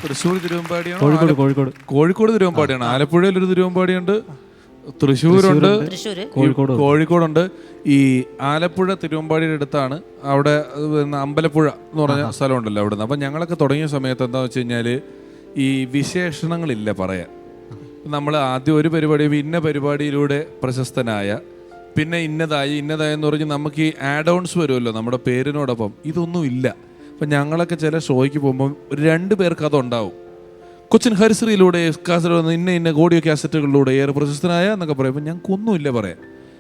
തൃശ്ശൂർ തിരുവമ്പാടിയാണ്, കോഴിക്കോട് തിരുവമ്പാടിയാണ്, ആലപ്പുഴയിലൊരു തിരുവമ്പാടിയുണ്ട്, തൃശ്ശൂരുണ്ട്, കോഴിക്കോടുണ്ട്. ഈ ആലപ്പുഴ തിരുവമ്പാടിയുടെ അടുത്താണ് അവിടെ അമ്പലപ്പുഴ എന്ന് പറഞ്ഞ സ്ഥലമുണ്ടല്ലോ അവിടെ നിന്ന്. അപ്പം ഞങ്ങളൊക്കെ തുടങ്ങിയ സമയത്ത് എന്താണെന്ന് വെച്ച് കഴിഞ്ഞാൽ ഈ വിശേഷണങ്ങളില്ല പറയാൻ. നമ്മൾ ആദ്യം ഒരു പരിപാടി ഇന്ന പരിപാടിയിലൂടെ പ്രശസ്തനായ, പിന്നെ ഇന്നതായെന്ന് പറഞ്ഞ് നമുക്ക് ഈ ആഡ് ഓൺസ് വരുമല്ലോ നമ്മുടെ പേരിനോടൊപ്പം. ഇതൊന്നും ഇല്ല. അപ്പം ഞങ്ങളൊക്കെ ചില ഷോയ്ക്ക് പോകുമ്പോൾ 2 പേർക്ക് അതുണ്ടാവും. കൊച്ചിൻ ഹരിശ്രീയിലൂടെ ഇന്ന ഓഡിയോ കാസറ്റുകളിലൂടെ ഏറെ പ്രശസ്തനായ എന്നൊക്കെ പറയും. അപ്പം ഞങ്ങൾക്കൊന്നുമില്ല പറയാൻ.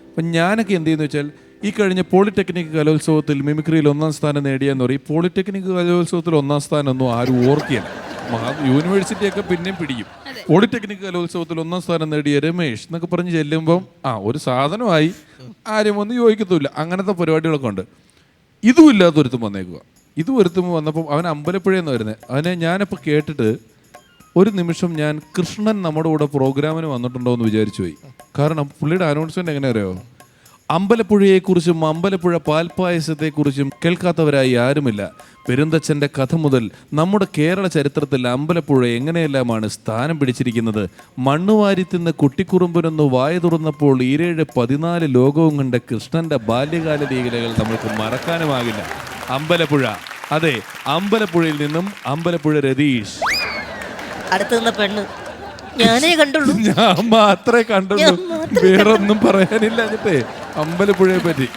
അപ്പം ഞാനൊക്കെ എന്ത് ചെയ്യുന്നു വെച്ചാൽ ഈ കഴിഞ്ഞ പോളിടെക്നിക് കലോത്സവത്തിൽ മിമിക്രിയിൽ 1ാം സ്ഥാനം നേടിയെന്ന് പറയും. ഈ പോളിടെക്നിക് കലോത്സവത്തിൽ 1ാം സ്ഥാനം ഒന്നും ആരും ഓർക്കുകയില്ല. യൂണിവേഴ്സിറ്റിയൊക്കെ പിന്നെയും പിടിക്കും. പോളിടെക്നിക് കലോത്സവത്തിൽ 1ാം സ്ഥാനം നേടിയ രമേശ് എന്നൊക്കെ പറഞ്ഞ് ചെല്ലുമ്പം ഒരു സാധനമായി ആരും ഒന്നും യോജിക്കത്തുമില്ല. അങ്ങനത്തെ പരിപാടികളൊക്കെ ഉണ്ട്. ഇതും ഇല്ലാത്തൊരുത്തും വന്നേക്കുക. ഇതും ഒരുത്തും വന്നപ്പം അവൻ അമ്പലപ്പുഴയെന്ന് വരുന്നത്. അവനെ ഞാനിപ്പോൾ കേട്ടിട്ട് ഒരു നിമിഷം ഞാൻ കൃഷ്ണൻ നമ്മുടെ കൂടെ പ്രോഗ്രാമിന് വന്നിട്ടുണ്ടോ എന്ന് വിചാരിച്ചു പോയി. കാരണം പുള്ളിയുടെ അനൗൺസ്മെന്റ് എങ്ങനെ അറിയോ, അമ്പലപ്പുഴയെക്കുറിച്ചും അമ്പലപ്പുഴ പാൽപ്പായസത്തെക്കുറിച്ചും കേൾക്കാത്തവരായി ആരുമില്ല. പെരുന്തച്ഛൻ്റെ കഥ മുതൽ നമ്മുടെ കേരള ചരിത്രത്തിൽ അമ്പലപ്പുഴ എങ്ങനെയെല്ലാമാണ് സ്ഥാനം പിടിച്ചിരിക്കുന്നത്. മണ്ണുവാരി തിന്ന് കുട്ടിക്കുറുമ്പനൊന്ന് വായ തുറന്നപ്പോൾ 14 ലോകവും കണ്ട കൃഷ്ണന്റെ ബാല്യകാല ലീലകൾ നമ്മൾക്ക് മറക്കാനുമാകില്ല. അമ്പലപ്പുഴ, അതെ, അമ്പലപ്പുഴയിൽ നിന്നും അമ്പലപ്പുഴ രതീഷ്. അടുത്ത് നിന്ന പെണ്ണ് ഞാനേ കണ്ടുള്ളൂ, ഞാൻ മാത്രമേ കണ്ടുള്ളൂ, വേറൊന്നും പറയാനില്ല. അമ്പലപ്പുഴയെ പറ്റി